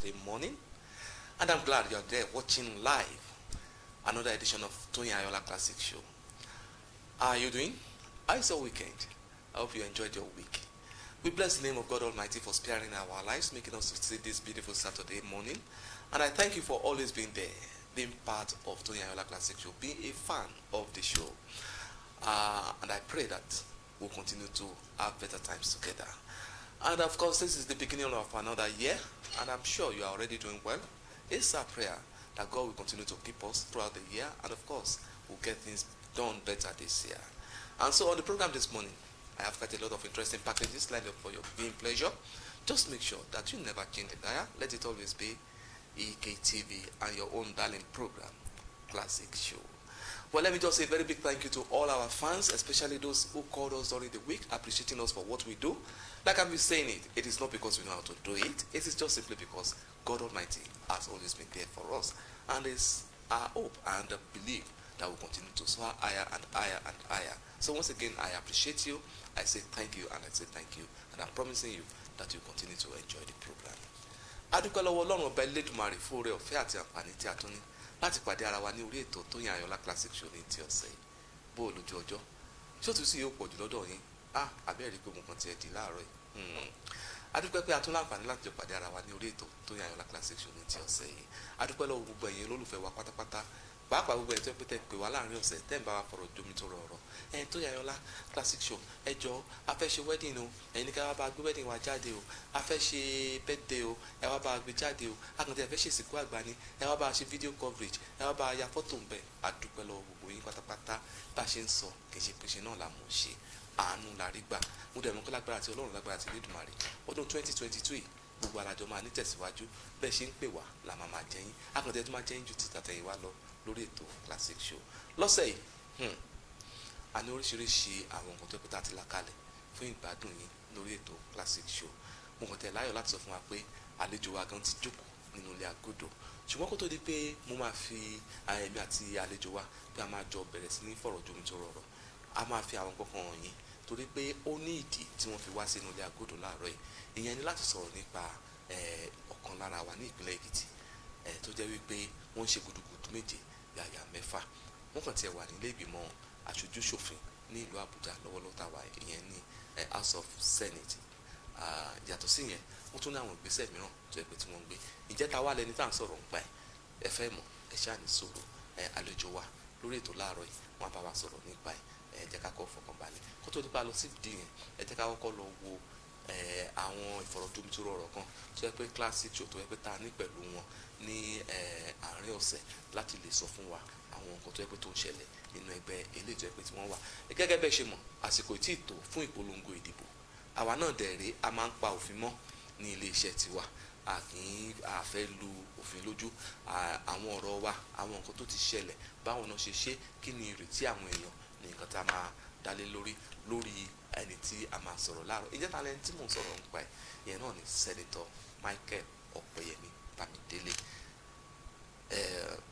Saturday morning, and I'm glad you're there watching live another edition of Tony Ayola Classic Show. How are you doing? How is your weekend? I hope you enjoyed your week. We bless the name of God Almighty for sparing our lives, making us to see this beautiful Saturday morning. And I thank you for always being there, being part of Tony Ayola Classic Show, being a fan of the show. And I pray that we'll continue to have better times together. And of course, this is the beginning of another year, and I'm sure you are already doing well. It's our prayer that God will continue to keep us throughout the year, and of course, we'll get things done better this year. And so on the program this morning, I have got a lot of interesting packages lined up for your viewing pleasure. Just make sure that you never change the dial. Let it always be EKTV and your own darling program, Classic Show. Well, let me just say a very big thank you to all our fans, especially those who called us during the week, appreciating us for what we do. Like I've been saying it is not because we know how to do it. It is just simply because God Almighty has always been there for us. And it's our hope and belief that will continue to soar higher and higher and higher. So once again, I appreciate you. I say thank you and I say thank you. And I'm promising you that you continue to enjoy the program. Adúpẹ́ lọ́wọ́ Ọlọ́run ọba Elédùmarè fún oore ọ̀fẹ́ àti àǹfààní tí a tún ní láti pàdé ara wa ní orí ètò Tóyìn Ayọ̀lá Classic Show ní ti ọ̀sẹ̀ yìí. Bó o lójú ọjọ́ ṣé òtún sí yóò pọ̀ jù lọ́dọ̀ yín? Àbẹ́ẹ̀rí pé mo kàn tiẹ̀ di láàárọ̀ yìí. Adúpẹ́ pé a tún láǹfààní láti jọ pàdé ara wa ní orí ètò Tóyìn Ayọ̀lá Classic Show ní ti ọ̀sẹ̀ yìí. Adúpẹ́ lọ́wọ́ gbogbo ẹ̀yin olólùfẹ́ wa pátápátá, pàápàá gbogbo ẹ̀ tó pé tẹ́ pè wá láàrin ọ̀sẹ̀ tẹ́ ń bá wa fọ̀rọ̀ jomi tó rọrọ̀ Tóyìn Ayọ̀lá Classic Show ẹ jọ̀ọ́ a fẹ́ ṣe wedding o, ẹ̀yin ní ká wá bá gbé wedding wa jáde o, a fẹ́ ṣe birthday o, ẹ wá bá gbé jáde o, akàntẹ́ ẹ fẹ́ ṣe ìsìnkú àgbà ni, ẹ wá bá ṣe video coverage, ẹ wá bá ya fọ́tò ń bẹ̀. Adúpẹ́ lọ́wọ́ gbogbo yín pátápátá bá ṣe ń sọ kì í ṣe pèsè náà là mọ̀ ṣe àánú la rí gbà. Mo dẹ̀ mọ̀ pé lágbára àti Ọlọ́run lágbára àti Elédùmarè ọdún 2022 yìí gbogbo alájọ máa ní tẹ̀síwájú bẹ́ẹ̀ ṣe ń pè wá la máa jẹ́yìn akàntẹ́ tó máa jẹ́yìn ju ti tàtẹ̀yìn wá lọ lórí ètò Classic Show lọ́sẹ̀ yìí. A ní oríṣiríṣi àwọn nǹkan tó pé tá a ti là kalẹ̀ fún ìgbádùn yín lórí ètò Classic Show. Mo kàn tẹ̀ láyọ̀ láti sọ fún wa pé àlejò wa gan ti jókòó nínú ilé agodo, ṣùgbọ́n kó tó di pé mo máa fi ẹ̀mí àti àlejò wa pé a máa jọ bẹ̀rẹ̀ sí ní fọ̀rọ̀ jomi tó rọrọ̀, a máa fi àwọn kankan hàn yín torí pé ó ní ìdí tí wọ́n fi wá sínú ilé agodo láàárọ̀ yìí. Ìyẹn ni láti sọ̀rọ̀ nípa ọ̀kan lára wa ní ìpínlẹ̀ Èkìtì tó jẹ́ wípé wọ́n ń ṣe gudugudu méje yàyà mẹ́fà. Wọ́n kàn tiẹ̀ wà nílé ìgbìmọ̀ aṣojú ṣòfin ní ìlú Àbújá lọ́wọ́lọ́wọ́ táwa ìyẹn ní House of Senate. Yàtọ̀ sí yẹn wọ́n tún ní àwọn ìgbésẹ̀ mìíràn tó yẹ pé tí wọ́n ń gbé. Ǹjẹ́ ta wá lẹni tá à ń sọ̀rọ̀ nípa ẹ fẹ́ mọ̀ ẹ ṣáà ní sọ̀rọ̀ àlejò wa lórí ètò láàárọ̀ yìí wọ́n á bá wa sọ̀rọ̀ nípa ẹ jẹ́ ká kọ́ fọkànbalẹ̀ kó tó nípa lọ sí ìdí yẹn ẹ jẹ́ ká kọ́kọ́ lọ wo àwọn ìfọ̀rọ̀jomitoro ọ̀rọ̀ kan tó yẹ pé Classic Show tó yẹ pé ta ní pẹ̀lú wọn ní àárín ọ̀sẹ̀ láti lè sọ fún wa àwọn nǹkan tó yẹ pé tó ń ṣẹlẹ̀ nínú ẹgbẹ́ eléyìí tó yẹ pé tí wọ́n wà. Gẹ́gẹ́ bẹ́ẹ̀ ṣe mọ̀ àsìkò tí ì tó fún ìpolongo ìdìbò àwa náà dẹ̀rẹ́ a máa ń pa òfin mọ́ ní ilé iṣẹ́ tiwa a kì í fẹ́ lu òfin lójú. Àwọn ọ̀rọ̀ wa àwọn nǹkan tó ti ṣẹlẹ̀ báwọn náà ṣe ṣe kí ni ìrètí àwọn èèyàn ní nǹkan tá a máa dálé lórí ẹni tí a máa sọ̀rọ̀ láàárọ̀. Ìjẹta lẹni tí mò ń sọ̀rọ̀ nípa ẹ̀ ìyẹn náà ni Sẹ́nitọ̀ Michael Opeyemi Bamidele.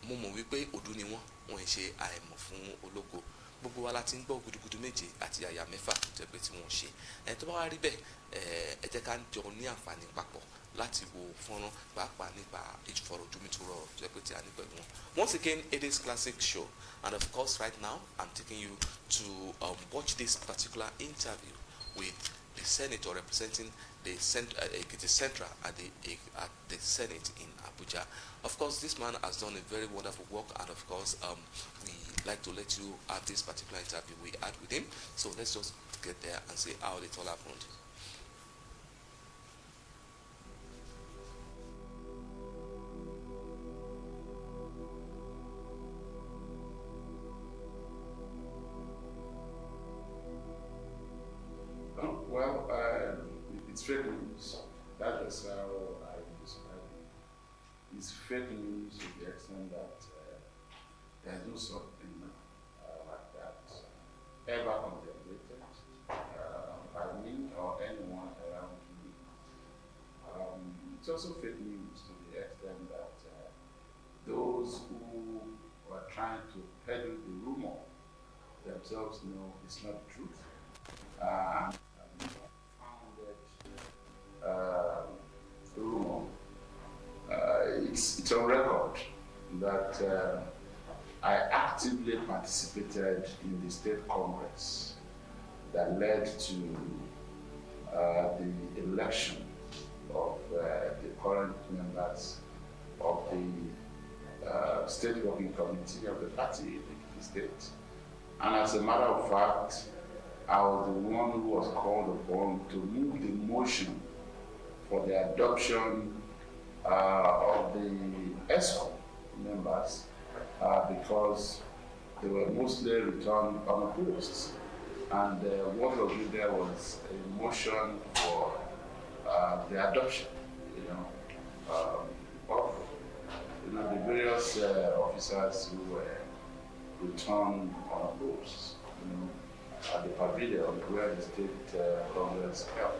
Mo mọ̀ wípé òdú ni wọ́n ń ṣe àìmọ̀ fún ológo. Gbogbo wa la ti ń gbọ́ gudugudu méje àti yàyà mẹ́fà tó yẹ pé tí wọ́n ṣe. Tó bá wá rí bẹ́ẹ̀ ẹ jẹ́ ká jọ ní àǹfààní papọ̀ láti wo fọ́nrán pàápàá nípa ìfọ̀rọ̀jomitoro ọ̀rọ̀ tó yẹ pé tí a ní pẹ̀lú wọn. Once again, it is Classic Show, and of course right now I'm taking you to watch this particular interview with the senator representing the Central at the Senate in Abuja. Of course, this man has done a very wonderful work, and of course, we like to let you have this particular interview we had with him. So let's just get there and see how it all happened. Well, it's fake news. That is how I describe it. It's fake news to the extent that there's no something like that ever contemplated by me or anyone around me. It's also fake news to the extent that those who are trying to peddle the rumor themselves know it's not the truth. Founded rumor it's on record that I actively participated in the state congress that led to the election of the current members of the state working committee of the party in the state. And as a matter of fact, I was the one who was called upon to move the motion for the adoption of the ESCOM members because they were mostly returned unopposed. And what was there was a motion for the adoption, of the various officers who were returned unopposed, at the pavilion where the state congress held.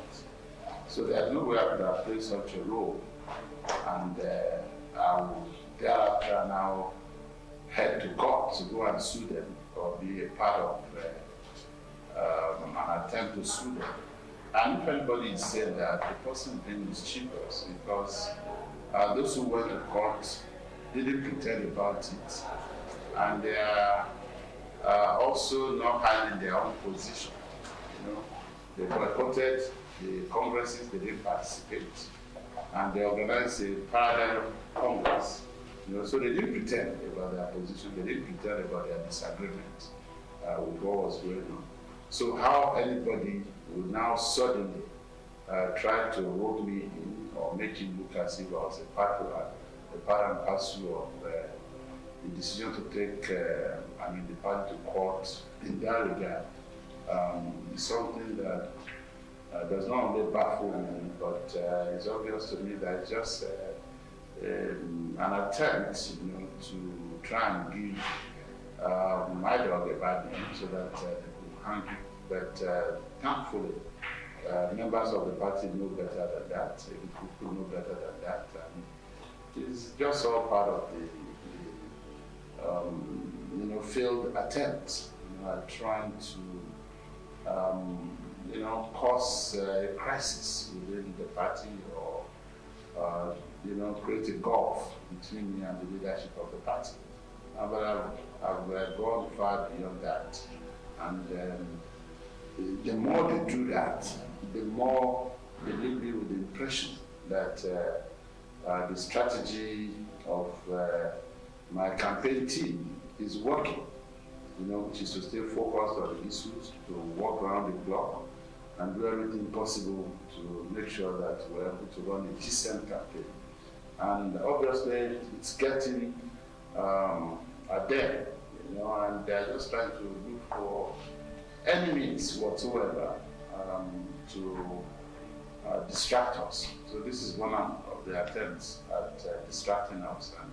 So there's no way I could have played such a role, and I will thereafter now head to court to go and sue them or be a part of an attempt to sue them. And if anybody is saying that, the person being mischievous because those who went to court didn't pretend about it, and they are also not hiding their own position. They boycotted the congresses, they didn't participate, and they organized a parallel congress. So they didn't pretend about their position, they didn't pretend about their disagreement with what was going on. So how anybody would now suddenly try to rope me in or make it look as if I was a part and parcel of the decision to take the party to court in that regard is something that does not only baffle me, but it's obvious to me that it's just an attempt, to try and give my dog a bad name so that they could hang it. But thankfully, members of the party know better than that. People know better than that. And it's just all part of the failed attempt at trying to cause a crisis within the party or create a gulf between me and the leadership of the party. But I've gone far beyond that, and the more they do that, the more they leave me with the impression that the strategy of my campaign team is working, which is to stay focused on the issues, to walk around the block and do everything possible to make sure that we're able to run a decent campaign. And obviously it's getting at them, and they're just trying to look for any means whatsoever to distract us. So this is one of the attempts at distracting us, and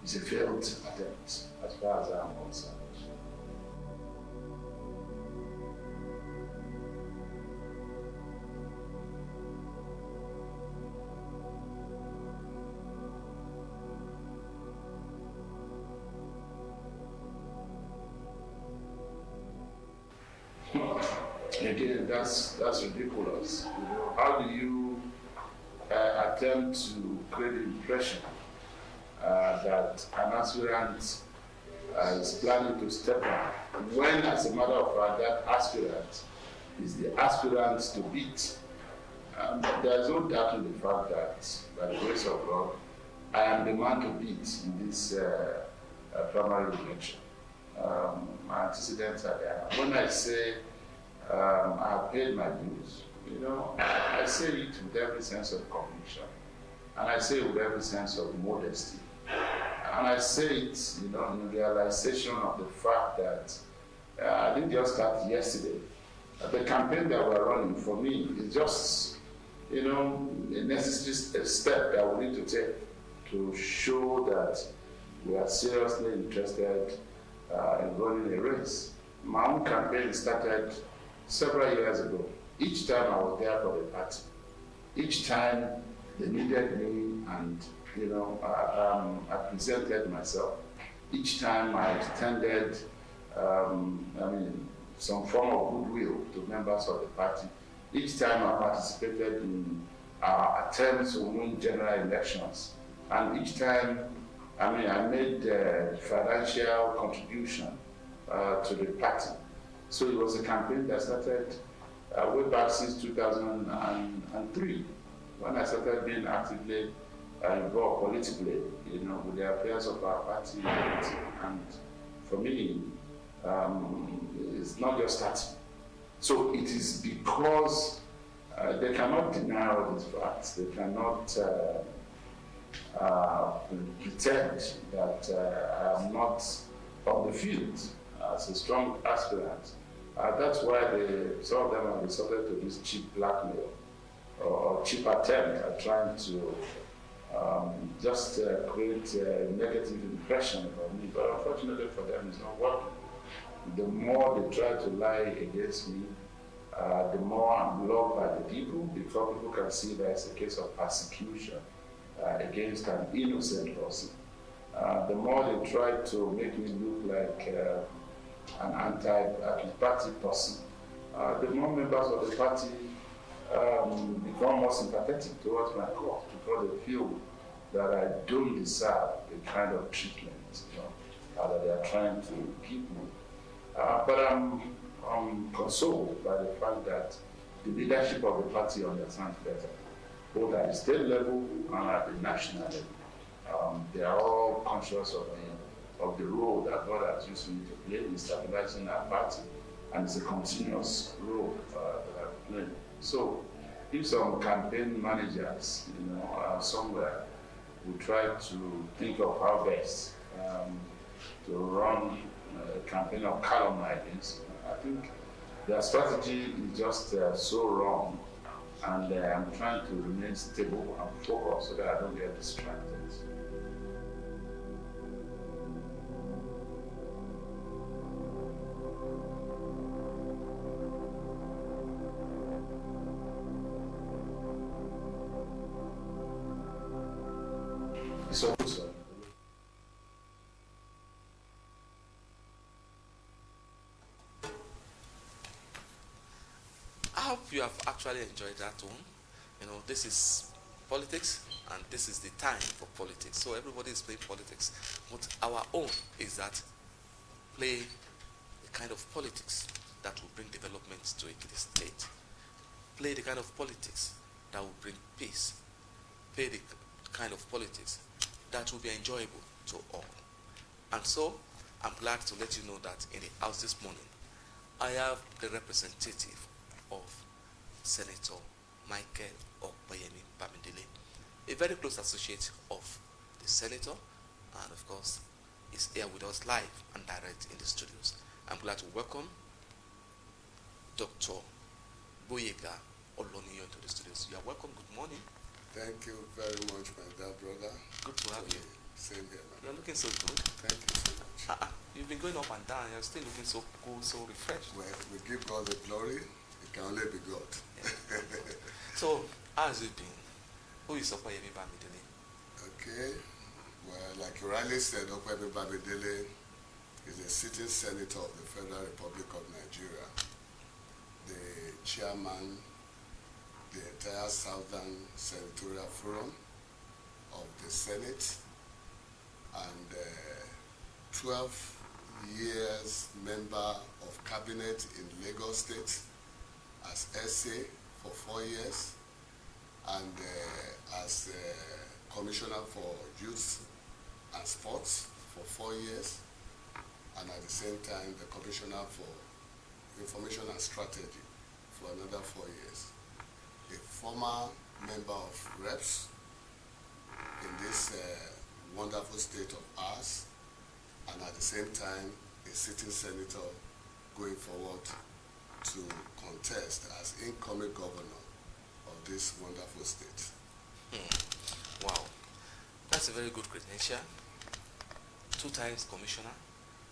it's a failed attempt as far as I'm concerned. Again, that's ridiculous. How do you attempt to create the impression that an aspirant is planning to step up when, as a matter of fact, that aspirant is the aspirant to beat? There's no doubt in the fact that, by the grace of God, I am the man to beat in this primary election. My antecedents are there. When I say I have paid my dues, I say it with every sense of conviction, and I say it with every sense of modesty, and I say it, in realization of the fact that I didn't just start yesterday. The campaign that we're running, for me, is just, a necessary step that we need to take to show that we are seriously interested in running a race. My own campaign started several years ago. Each time I was there for the party. Each time they needed me, and I presented myself. Each time I extended some form of goodwill to members of the party. Each time I participated in our attempts to win general elections And each time, I mean, I made financial contribution to the party. So it was a campaign that started way back since 2003, when I started being actively involved politically, you know, with the affairs of our party. And for me, it's not just that. So it is because they cannot deny all these facts. They cannot pretend that I am not on the field as a strong aspirant. That's why some of them have resorted to this cheap blackmail or cheap attempt at trying to just create a negative impression about me. But unfortunately for them, it's not working. The more they try to lie against me, the more I'm loved by the people, before people can see that it's a case of persecution against an innocent person. The more they try to make me look like an anti-party person, the more members of the party become more sympathetic towards my cause, because they feel that I don't deserve the kind of treatment, you know, that they are trying to give me. But I'm consoled by the fact that the leadership of the party understands better, both at the state level and at the national level. They are all conscious of the role that God has used me to play in stabilizing our party, and it's a continuous role that I've played. So, if some campaign managers, you know, somewhere, will try to think of how best to run a campaign of calumnying, I think their strategy is just so wrong, and I'm trying to remain stable and focused so that I don't get distracted. So, I hope you have actually enjoyed that one. You know, this is politics, and this is the time for politics. So everybody is playing politics. But our own is that play the kind of politics that will bring development to a state. Play the kind of politics that will bring peace. Play the kind of politics that will be enjoyable to all. And so, I'm glad to let you know that in the house this morning, I have the representative of Senator Michael Opeyemi Bamidele, a very close associate of the senator, and of course, is here with us live and direct in the studios. I'm glad to welcome Dr. Gboyega Oloniyo into the studios. You are welcome. Good morning. Thank you very much, my dear brother. Good to have you. Same here, man. You're looking so good. Thank you so much. You've been going up and down. You're still looking so cool, so refreshed. Well, we give God the glory. It can only be God. Yeah. So, how has it been? Who is Opeyemi Bamidele? Okay. Well, like you rightly said, Opeyemi Bamidele is a sitting senator of the Federal Republic of Nigeria, the chairman the entire Southern Senatorial Forum of the Senate, and 12 years member of cabinet in Lagos State as SA for 4 years, and as Commissioner for Youth and Sports for 4 years, and at the same time the Commissioner for Information and Strategy for another 4 years. A former member of Reps in this wonderful state of ours, and at the same time a sitting senator going forward to contest as incoming governor of this wonderful state. Wow, that's a very good credential. 2 times commissioner,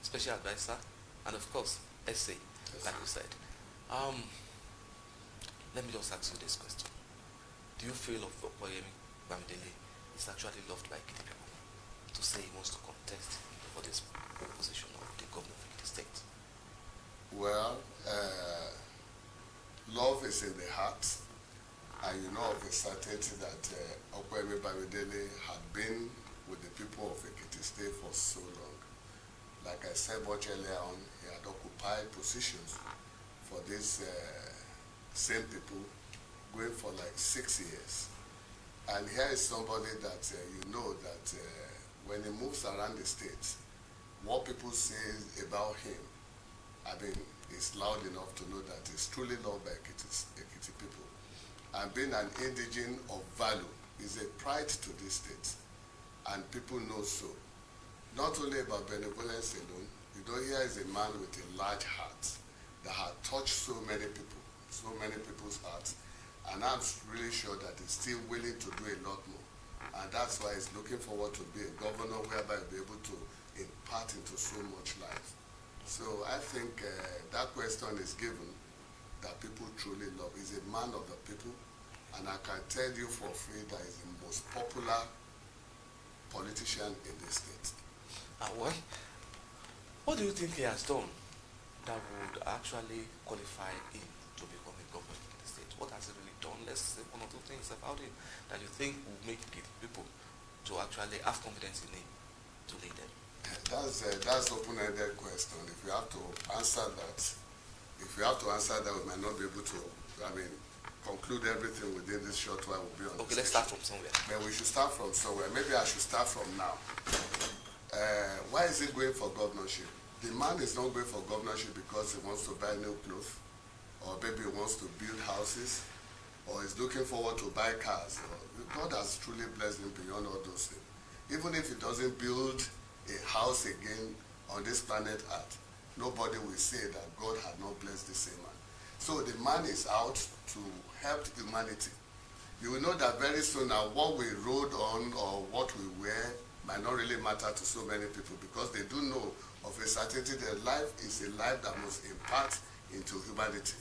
special advisor, and of course SA, like you said. Let me just ask you this question. Do you feel Opeyemi Bamidele is actually loved by Ekiti people to say he wants to contest for this position of the governor of Ekiti State? Well, love is in the heart, And you know of a certainty that Opeyemi Bamidele had been with the people of Ekiti State for so long. Like I said much earlier on, he had occupied positions for these same people going for like 6 years. And here is somebody that you know that when he moves around the state, what people say about him, I mean, it's loud enough to know that he's truly loved by Ekiti people. And being an indigene of value is a pride to this state, and people know so. Not only about benevolence alone, you know, here is a man with a large heart that had touched so many people's hearts, and I'm really sure that he's still willing to do a lot more. And that's why he's looking forward to be a governor whereby he'll be able to impart into so much life. So I think that question is given that people truly love. He's a man of the people, and I can tell you for free that he's the most popular politician in this state. What do you think he has done that would actually qualify him to become a governor in the state? What has he really done? Let's say one or two things about him that you think will make people to actually have confidence in him to lead them. That's open-ended question. If you have to answer that, we might not be able to, conclude everything within this short while we'll be on. Okay, let's start from somewhere. But we should start from somewhere. Maybe I should start from now. Why is he going for governorship? The man is not going for governorship because he wants to buy new clothes, or maybe he wants to build houses, or is looking forward to buy cars. God has truly blessed him beyond all those things. Even if he doesn't build a house again on this planet Earth, nobody will say that God had not blessed the same man. So the man is out to help humanity. You will know that very soon now what we rode on or what we wear might not really matter to so many people, because they do know of a certainty that life is a life that must impart into humanity.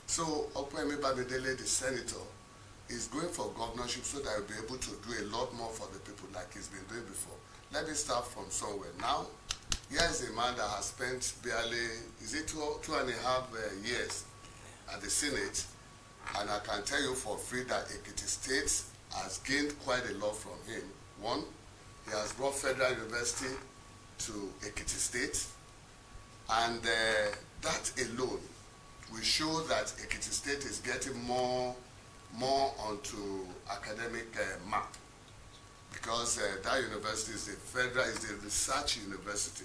So Opeyemi Bamidele, the senator, is going for governorship so that he'll be able to do a lot more for the people like he's been doing before. Let me start from somewhere. Now, here is a man that has spent barely, two and a half years at the Senate, and I can tell you for free that Ekiti State has gained quite a lot from him. One, he has brought Federal University to Ekiti State, and that alone will show that Ekiti State is getting more onto academic map, because that university is the research university,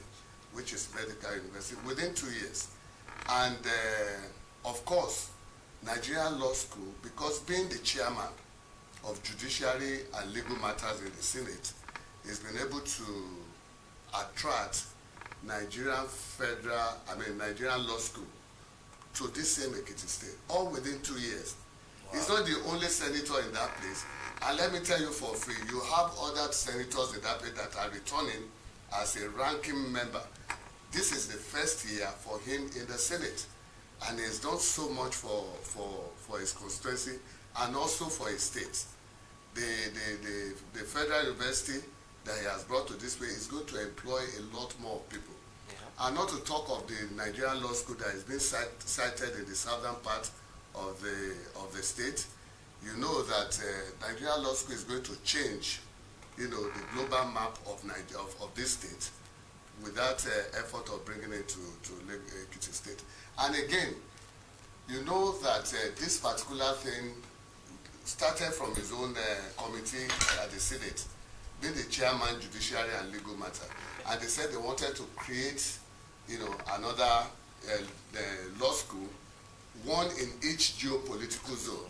which is medical university, within 2 years. And of course, Nigerian Law School, because being the chairman of Judiciary and Legal Matters in the Senate, has been able to attract Nigerian Law School to this same Ekiti State, all within 2 years. Wow. He's not the only senator in that place. And let me tell you for free, you have other senators in that place that are returning as a ranking member. This is the first year for him in the Senate, and he has done so much for his constituency and also for his state. The Federal University that he has brought to this way is going to employ a lot more people. Yeah. And not to talk of the Nigerian Law School that has been cited in the southern part of the state. You know that Nigerian Law School is going to change, the global map of this state with that effort of bringing it to Ekiti State. And again, you know that this particular thing started from his own committee at the Senate, being the chairman, Judiciary and Legal Matter. And they said they wanted to create, another law school, one in each geopolitical zone.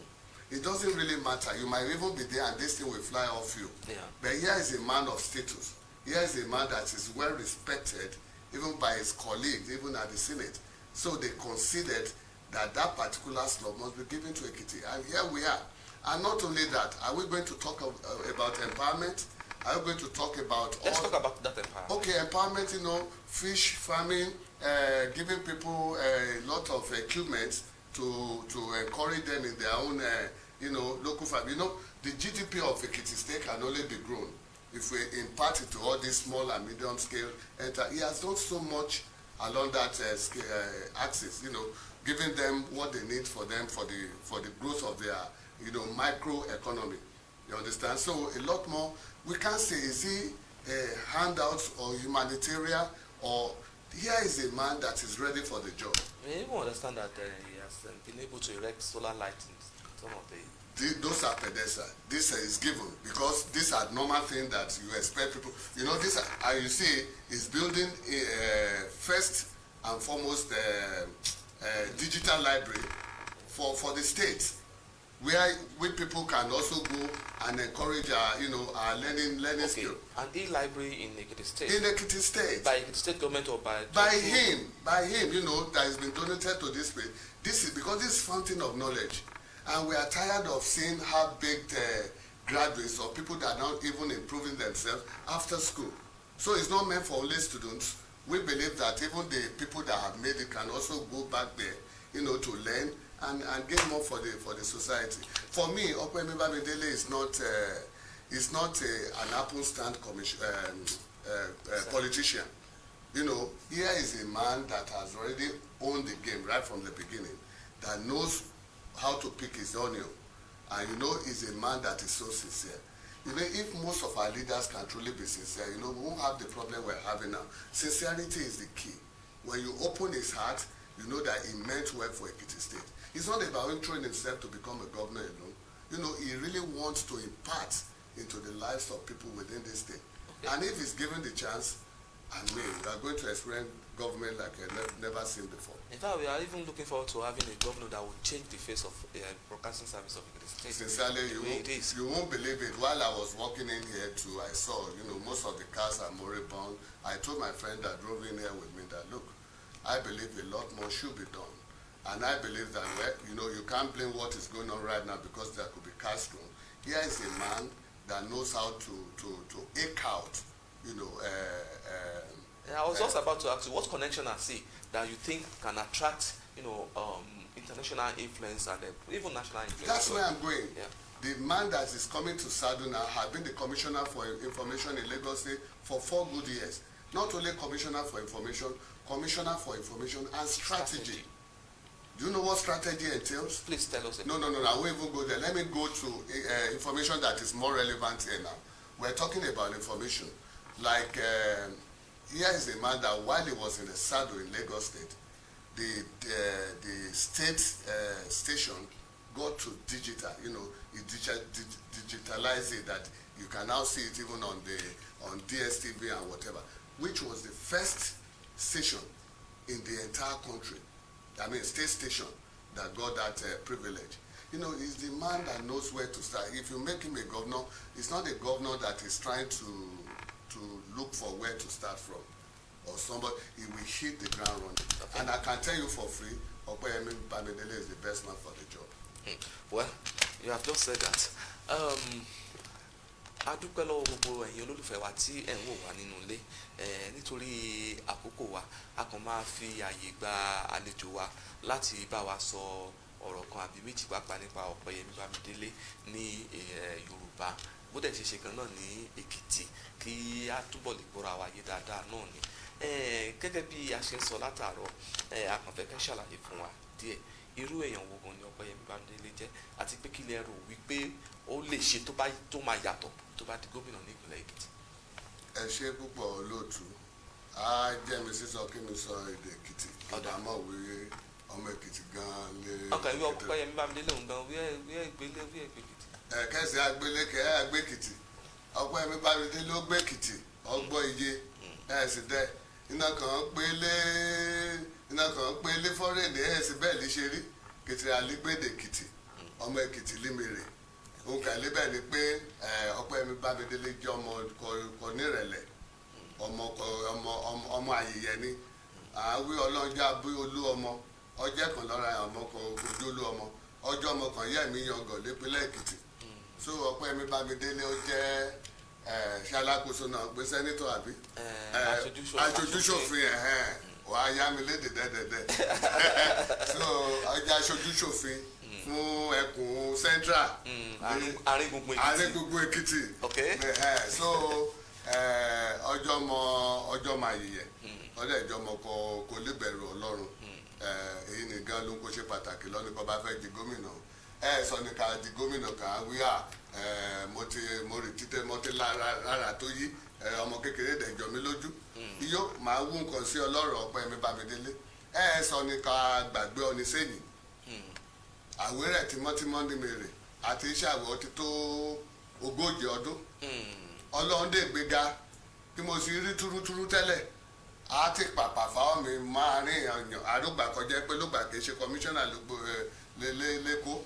It doesn't really matter. You might even be there and this thing will fly off you. Yeah. But here is a man of status. Here is a man that is well respected, even by his colleagues, even at the Senate. So they considered that particular slot must be given to Ekiti. And here we are. And not only that, are we going to talk about empowerment? Are we going to talk about... Let's talk about that empowerment. Okay, empowerment, fish farming, giving people a lot of equipment to encourage them in their own, local farm. The GDP of Ekiti State can only be grown if we impart it to all these small and medium scale. He has done so much along that axis, giving them what they need for them for the growth of their microeconomy. You understand? So a lot more. We can't say, is he handouts or humanitarian, or here is a man that is ready for the job. We even understand that he has been able to erect solar lights in some of the... Those are pedestal. This is given because these are normal things that you expect people. This you see is building first and foremost digital library for the state, where we people can also go and encourage our learning skill. And e-library in Ekiti State. In Ekiti State. By Ekiti State government or by him, that has been donated to this place. This is because this is fountain of knowledge. And we are tired of seeing half-baked graduates or people that are not even improving themselves after school. So it's not meant for only students. We believe that even the people that have made it can also go back there, to learn and gain more for the society. For me, Opeyemi Bamidele is not an apple stand politician. Here is a man that has already owned the game right from the beginning, that knows how to pick his onion, and is a man that is so sincere. If most of our leaders can truly be sincere, we won't have the problem we're having now. Sincerity is the key. When you open his heart, you know that he meant well for Ekiti State. It's not about him throwing himself to become a governor alone. He really wants to impart into the lives of people within this state. Okay. And if he's given the chance, we are going to experience government like I've never seen before. In fact, we are even looking forward to having a governor that will change the face of broadcasting service of Ekiti State. Sincerely, you won't believe it. While I was walking in here too, I saw, most of the cars are moribund. I told my friend that drove in here with me that, look, I believe a lot more should be done. And I believe that, you can't blame what is going on right now because there could be cash flow. Here is a man that knows how to eke out, I was just about to ask you, what connection I see that you think can attract, international influence and even national influence? That's where I'm going. Yeah. The man that is coming to Sadu now has been the Commissioner for Information in Lagos State for 4 good years. Not only Commissioner for Information and Strategy. Do you know what strategy entails? Please tell us. No, I won't even go there. Let me go to information that is more relevant here now. We're talking about information. Like, here is a man that while he was in the saddle in Lagos State, the state station got to digital. It digitalized it, that you can now see it even on DSTV and whatever, which was the first station in the entire country. State station that got that privilege. He's the man that knows where to start. If you make him a governor, it's not a governor that is trying to look for where to start from or somebody. He will hit the ground running. Okay. And I can tell you for free, Opeyemi Bamidele is the best man for the job. Well, you have just said that. Adúpẹ́ lọ́wọ́ gbogbo ẹ̀yin olólùfẹ́ wa tí ẹ̀ ń wò wá nínú ilé nítorí àkókò wa a kàn máa fi àyè gba àlejò wa láti bá wa sọ ọ̀rọ̀ kan àbí méjì pàápàá nípa Opeyemi Bamidele ní Yorùbá bó dẹ̀ ṣe gan náà ní Èkìtì kí a túbọ̀ lè gbọ́ra wa yé dáadáa náà ni gẹ́gẹ́ bí a ṣe ń sọ látàárọ̀ a kàn fẹ́ kẹ́ ṣàlàyé fún wa díẹ̀ irú èèyàn wo gan ni Opeyemi Bamidele jẹ́ àti pé kí lẹ rò wípé ó lè ṣe tó máa yàtọ̀ tó bá di gómìnà ní ìpínlẹ̀ Èkìtì. Ẹ ṣé púpọ̀ olóòtú a jẹ́ mi sísọ kí mi sọ èdè Èkìtì ọ̀dà mọ̀ wí ọmọ Èkìtì gan-an lé. ọkàn ìwé Opeyemi Bamidele òun gan wíwẹ́ ìgbélé Èkìtì. Kẹ́sì agbélékè àgbé Èkìtì Opeyemi Bamidele ó gbé Èkìtì ọgbọ́ iye sì dẹ́ iná kan pélé fọ́rẹ́ẹ̀dì sì bẹ́ẹ̀ lè ṣe rí kìtì àlégbèdè Èkìtì ọmọ Èkìtì límèrè òun kà lébẹ̀ ni pé Opeyemi Bamidele jẹ́ ọmọ kò nírẹ̀lẹ̀ ọmọ àyèyẹ ni àwí ọlọ́jà bí olú ọmọ ọjọ́ kan lọ́ra ọmọ kan ojú olú ọmọ ọjọ́ ọmọ kan yẹ̀mí yangàn lépínlẹ̀ Èkìtì so Opeyemi Bamidele ó jẹ́ ṣe alákòóso náà gbé sẹ́nítọ̀ àbí aṣojúṣòfin wàá yá mi léde dẹ́dẹ́dẹ́ so ọjà aṣojúṣòfin fún ẹkùn central àárín gbogbo Èkìtì so ọjọ́ mọ ayẹyẹ ọdẹ ìjọmọ kò lè bẹ̀rù Ọlọ́run èyí nìkan ló ń kó ṣe pàtàkì lọ́nà kó bá fẹ́ di gómìnà sọ ní ká di gómìnà kan wíwá mo rí títẹ mo ti lára tó yí ọmọ kékeré dẹjọ mi lójú iyó máa wú nǹkan sí ọlọ́rọ̀ Opeyemi Bamidele sọ ní ká gbàgbé ọni sẹ́yìn àwérẹ̀ tímọ́tímọ́ ní mèrè àti iṣẹ́ àwẹ̀ ọtí tó 40 ọdún ọlọ́run dè gbéga tí mo sì rí túrútúrú tẹ́lẹ̀ á ti pàpà fáwọn mi máa rí èèyàn àrùgbà kọjá pé lógbà kìí ṣe kọmíṣánná lẹ́kọ̀ọ́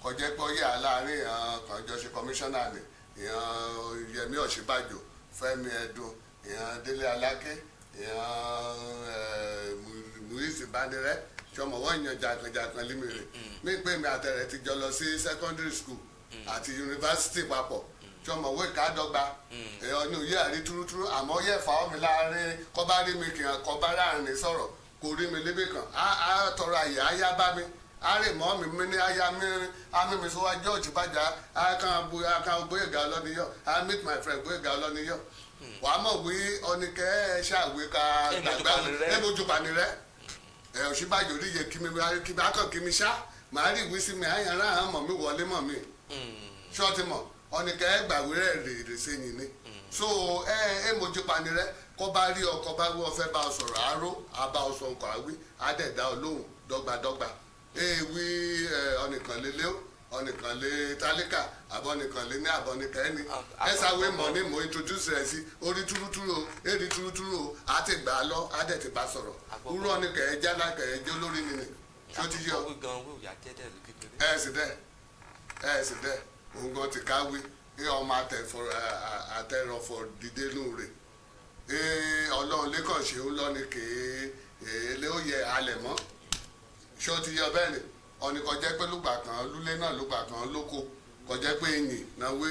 kọjá pé ó yà láàrin èèyàn kan jọ ṣe kọmíṣánná ni èèyàn Yẹmí Ọ̀ṣínbàjò Fẹ́mi Ẹ̀dùn èèyàn Délé Aláké èèyàn Muiz Banire ṣọmọ wọ́n yan jàkànjàkàn límìrì mí pé mi àtẹ̀rẹ̀ ti jọ lọ sí secondary school àti yunifásitì papọ̀ ṣọmọ wọ́n ìkádọ́gba èèyàn ní òye àrí túrútúrú àmọ́ yẹ fà mí láàrin kọ́ bá rí mi kìhàn kọ́ bá ráàrin sọ̀rọ̀ kò rí mi lébi kan á tọrọ àyè áyá bá mi á rè mọ́ mi ní áyá mìíràn á mímí sọ wá George bàjá á kàn Gboyega Oloniyo á meet my friend Gboyega Oloniyo wà á mọ̀ wí ọ̀nìkẹ́ ṣàwé ká gbàgbá ẹ̀mọ́jú pani rẹ̀ Ọ̀ṣínbàjò rí yẹ kí mi akọ̀ kí mi ṣá màá rí ìwé sí mi àyàn rà hàn mọ̀ mi wọlé mọ̀ mi ṣọ́ọ̀tì mọ̀ ọ̀nìkẹ́ gbàgbé rẹ̀ rè sẹ́yìn ni so ẹ̀mọ́jú pani rẹ̀ kọ́ bá rí ọkọ̀ bá wí ọ̀fẹ́ bá ọ sọ̀rọ̀ àárò àbá ọ sọ nǹkan àwí àdẹ̀dá olóhùn dọ́gbadọ́gba èèwí ọ̀nìkan lé léw ọ̀nìkan lé tálíkà àbọ̀nìkan lé ní àbọ̀nìkan ẹni ẹ̀sáwé mọ̀ ní mo introduce rẹ̀ sí orí túrútúrú o èrì túrútúrú o àti gbà á lọ àdẹ̀ ti bá sọ̀rọ̀ wúrọ̀ ọ̀nìkan ẹ̀ jálá kẹ̀ ẹ̀ jẹ́ olórí nìyí tí ó ti yọ ẹ̀ sì dẹ̀ òun gan ti káwé ọmọ àtẹ̀rọ̀fọ̀ dìde nù rẹ̀ ọlọ́run lẹ́kàn ṣe ń lọ́ni kéé èlé ó yẹ alẹ̀ mọ́ ṣé ó ti yọ bẹ́ẹ̀ ni ọ̀nì kọjá pé lùgbà kan lúlé náà lùgbà kan lóko kọjá pé ẹ̀yìn náà wé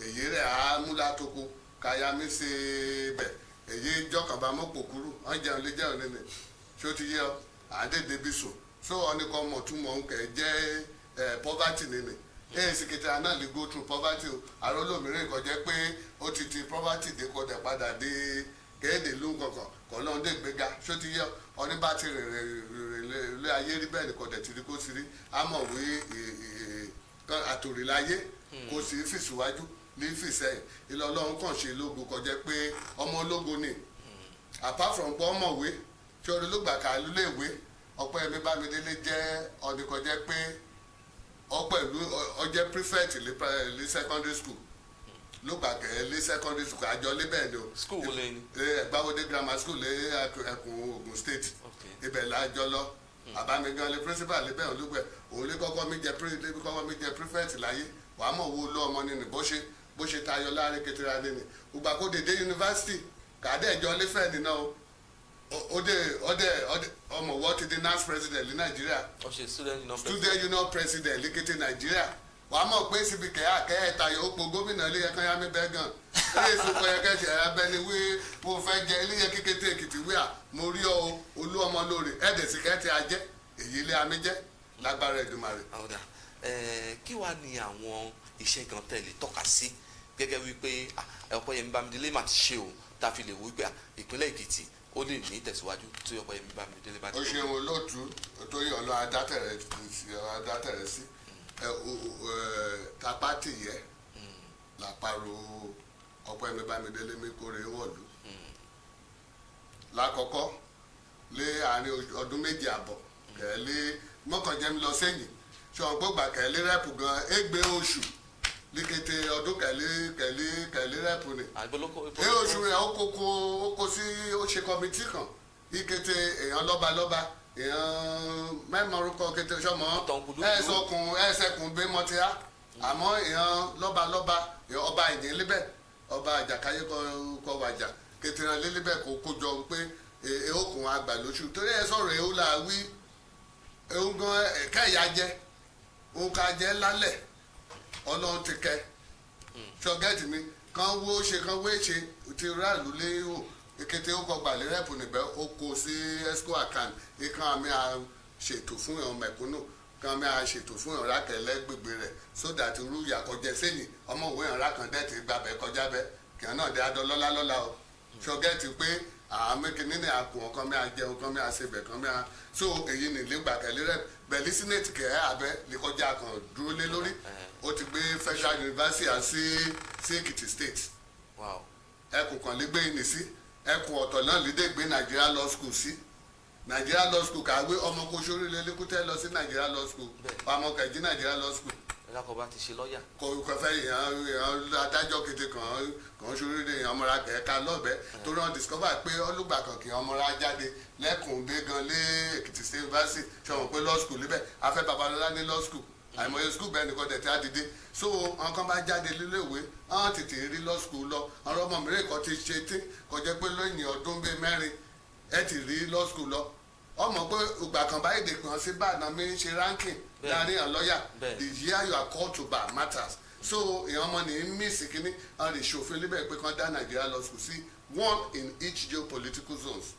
èyí rẹ̀ á múlá tóko káyà mí ṣe bẹ̀ èyí jọkànbá mọ́pò kúrú wọ́n jẹun lé jẹun nínú ṣé ó ti yẹ àdédé bí sùn so ọ̀nì kan mọ̀ tún mọ̀ ń kẹ́ jẹ́ poverty nínú secretary náà lè go through poverty o àrólòmíràn kọjá pé ó ti poverty dé kọdẹ padà dé kéde ló ń kankan kọ lọ́n dé gbéga ṣó ti yẹ ọní bá ti rìn ilé ayé rí bẹ́ẹ̀ ni kọdẹ ti rí kó ti rí amọ̀wé àtòrìláyé kó sì fìsíwájú ní fìsẹ́yìn ilé ọlọ́run kàn ṣe lógo kọjá pé ọmọ ológo ni apart from pé ọmọwé tí orí ló gbà ká lúléèwé Opeyemi Bamidele jẹ́ ọdí kọjá pé pẹ̀lú ọjẹ́ prefect lé secondary school ló gbà kẹ́ lé secondary school àjọ lébẹ̀ ni o school wo lẹ́yìn Ẹ̀gbáwọdé grammar school lé ẹkùn Ògùn state ibẹ̀ lájọ lọ àbámigan lé principal lébẹ̀ olúgbẹ̀ òun lé kọ́kọ́ mi jẹ prefect láyé wàá mọ̀ wo ló ọmọ nínú bó ṣe tayọ láàrin kékeré nínú gbogbo àkóde dé university kàdéjọ lẹ́fẹ̀ẹ́ nínú o ọdẹ ọmọ wọ́n ti di NAS president ní Nàìjíríà student union president lẹ́kẹ̀tẹ̀ Nàìjíríà wà á mọ̀ pé síbi kẹ́ẹ̀ta yóò po gómìnà ilé ẹ̀kan yá mi bẹ́ẹ̀ gan ilé ìsopọ̀ yẹ kẹ́sì abẹ́ni wí mo fẹ́ jẹ ilé yẹ kékeré Èkìtì wíà mo rí ọ olú ọmọ lórí ẹ̀dẹ̀ sí kẹ́ẹ̀tì ajẹ́ èyí ilé amí jẹ́ lágbára Èdùmàrè. kí wàá ní àwọn iṣẹ́ gan tẹ̀lé tọ́ka sí gẹ́gẹ́ wípé Opeyemi Bamidele mà ti ṣe o tá a fi lè wí pé ìpínlẹ̀ Èkìtì ó lè ní ìtẹ̀síwájú tí Opeyemi Bamidele bá ti. ó ṣeun olóòtú tó yẹ ọlọ́ adátẹ̀rẹ̀ sí tapati yẹ làpárò Opeyemi Bamidele mi kórè wọ̀lú lákọ̀ọ́kọ́ lé àárín ọdún méjì àbọ̀ kẹ́lé mọ́kànjẹ́mi lọ sẹ́yìn ṣọ̀n gbọ́gbà kẹ́lé rẹ́pù gan égbé oṣù likete ọdún kẹ́lé rẹ́pù ni oṣù rẹ̀ ó kó sí ó ṣe kọ́mítì kan ikete èèyàn lọ́balọ́ba èèyàn mẹ́mọ̀rúkọ kété sọmọ ẹ̀ẹ́sẹ̀kùn bẹ́ẹ̀ mọ́tíá àmọ́ èèyàn lọ́balọ́ba ọba ìyìn líbẹ̀ ọba àjàkáyé kọ wàjà kéterán lélẹ́bẹ̀ kó kójọ pé èèkùn àgbà lóṣù torí ẹ sọ̀rọ̀ èèó là wí èèó gan kẹ́ẹ̀yà jẹ́ òun ká jẹ́ lálẹ̀ ọlọ́run ti kẹ́ ṣọ́gẹ́tì mi kan wó ṣe kan wé ṣe ti ráàlú léwò èkété ó kọ gbàlẹ́ rẹ́pù níbẹ̀ ó kó sí esco account ìkan àmì àṣètò fún ìhàn mẹ̀kúnnù kan àmì àṣètò fún ìhàn rákẹ́lẹ́ gbègbè rẹ̀ sódà tí rú ìyàkọ̀jẹ́ sẹ́yìn ọmọ òwe ìhàn rákàn dẹ́tì gbàbẹ́ kọjá bẹ́ kìhàn náà dé adọ́ lọ́lá o ṣọgẹ́ ti pé àmẹ́kìnní ni àpò ọkàn mi àjẹun kan mi àṣebẹ̀ kan mi à so èyí ni ìlégbà kẹ́lẹ́ rẹ̀ bẹ̀lí sínẹ́tì kẹ́ abẹ́ lẹ́kọjá kan dúró lé lórí ó ti gbé Federal University sí Èkìtì State ẹkùn kan lè gbé ní sí ẹkùn ọ̀tọ̀ náà lédè gbé Nigeria Law School sí Nigeria Law School kàwé ọmọ kò sórí lẹ́lẹ́kútẹ́ lọ sí Nigeria Law School ọmọ kẹ̀jí Nigeria Law School lákọ̀ọ́bá ti ṣe lọ́ọ̀yà. kò fẹ́ èèyàn adájọ́ kété kan sóríire èèyàn ọmọra kẹ̀ẹ́ka lọ́bẹ̀ torí wọn discover pé ọlùgbà kan kì í ọmọra jáde lẹ́kùn gbégan lé Èkìtì State University ṣọwọ́n pé law school níbẹ̀ afẹ́ Babalọ́lá ní law school àìmọye school bẹ́ẹ̀ nìkan tẹ̀tẹ̀ á dìde so àwọn kan bá jáde lílé ìwé àwọn tètè rí law school lọ àwọn ọmọ mìíràn kan ti ṣe tí kò jẹ́ pé lóyìn ọdún bíi mẹ́rin ẹ ti rí law school lọ ọmọ pé ìgbà kan báyìí dè kàn sí bàdàn mi ń ṣe ranking láàrin àwọn lọ́ọ̀yà the year you are called to bar matters so èèyàn ọmọ ní miss kínní àwọn ìṣòfin níbẹ̀ pé kan dá Nigeria Law School sí one in each geopolitical zones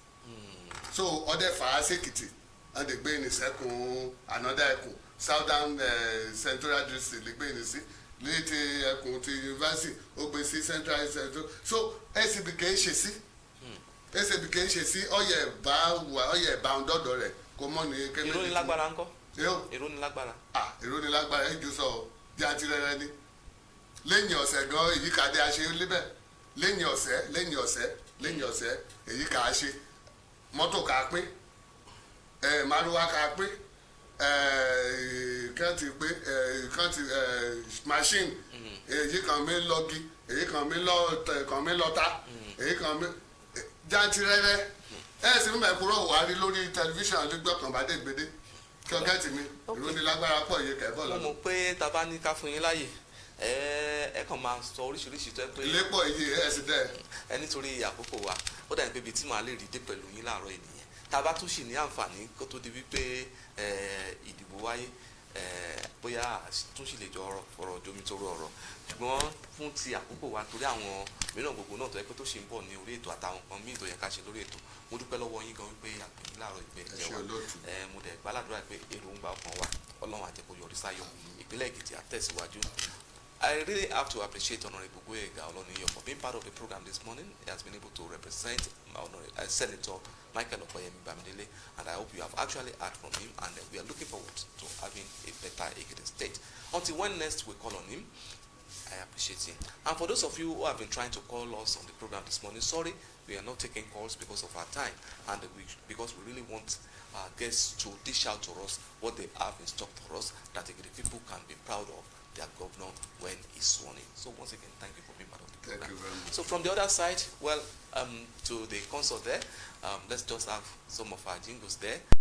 so ọdẹ fàá sèkìtì and they gbé ní sẹ́kùn another ẹkùn southern central district lè gbé ní sí létí ẹkùn ti university ó gbé sí central so SCB kì í ṣe sí SCB kì í ṣe sí ọyẹ ẹ̀bá ọ̀dọ́dọ̀ rẹ̀ kò mọ́ ní kẹ́mẹ́lì. ìròyìn lágbára ńkọ́. ìròyìn lágbára. ìròyìn lágbára ẹ̀jú sọ jáde rẹ̀ ni lẹ́yìn ọ̀sẹ̀ gan èyí kà dé aṣe lébẹ̀ lẹ́yìn ọ̀sẹ̀ èyí kà á ṣe mọ́tò kà á pé márùwá kà á pé kẹ́ntì pé kẹ́ntì machine èyí kan mi lọ́gi èyí kan mi lọ́ta èyí kan mi jáde rẹ̀ sì ń mẹ́kúrọ̀ wá rí lórí tẹlifíṣàn lẹ́gbẹ̀ẹ́ kan bá dé gbede kí ọgá tì mí ìròyìn lágbára pọ̀ yìí kẹ́kọ̀ọ́ lọ́dún. mo mọ̀ pé taba ní ká fún yín láàyè ẹ kàn máa sọ oríṣiríṣi tó ẹ pé. ilé pọ̀ yìí ẹ sì dẹ́. ẹ nítorí àkókò wa ó dàbí pé ibi tí màá lè rí dé pẹ̀lú yín láàárọ̀ ènìyàn taba tún sì ní àǹfààní kó tó di wípé ìdìbò wáyé bóyá tún sì lè jọ ọ̀rọ̀ jomitoro ọ̀rọ̀ ṣùgbọ́n fún ti àkókò wa torí àwọn mìíràn gbogbo náà tó yẹ pé tó ṣe ń bọ̀ ní orí ètò àtàwọn kan míì tó yẹ ká ṣe lórí ètò mo dúpẹ́ lọ́wọ́ yín gan wípé àpèyìn láàárọ̀ ìgbẹ́ ìjẹ́ wa mo dẹ̀ gbàládùra pé èròǹgbà ọkàn wa Ọlọ́run àjẹkù yọrí sáyọ̀ ìpínlẹ̀ Èkìtì àtẹ̀síwájú. I really have to appreciate Honorable Gboyega Oloniyo for being part of the program this morning. He has been able to represent Senator Opeyemi Bamidele, and I hope you have actually heard from him, and we are looking forward to having a better Ekiti state. Until when next we call on him, I appreciate him. And for those of you who have been trying to call us on the program this morning, sorry, we are not taking calls because of our time, and because we really want our guests to dish out to us what they have in stock for us, that the people can be proud of their governor when he's sworn in. So once again, thank you for being part of the program. Thank you very much. So from the other side, well, to the console there, let's just have some of our jingles there.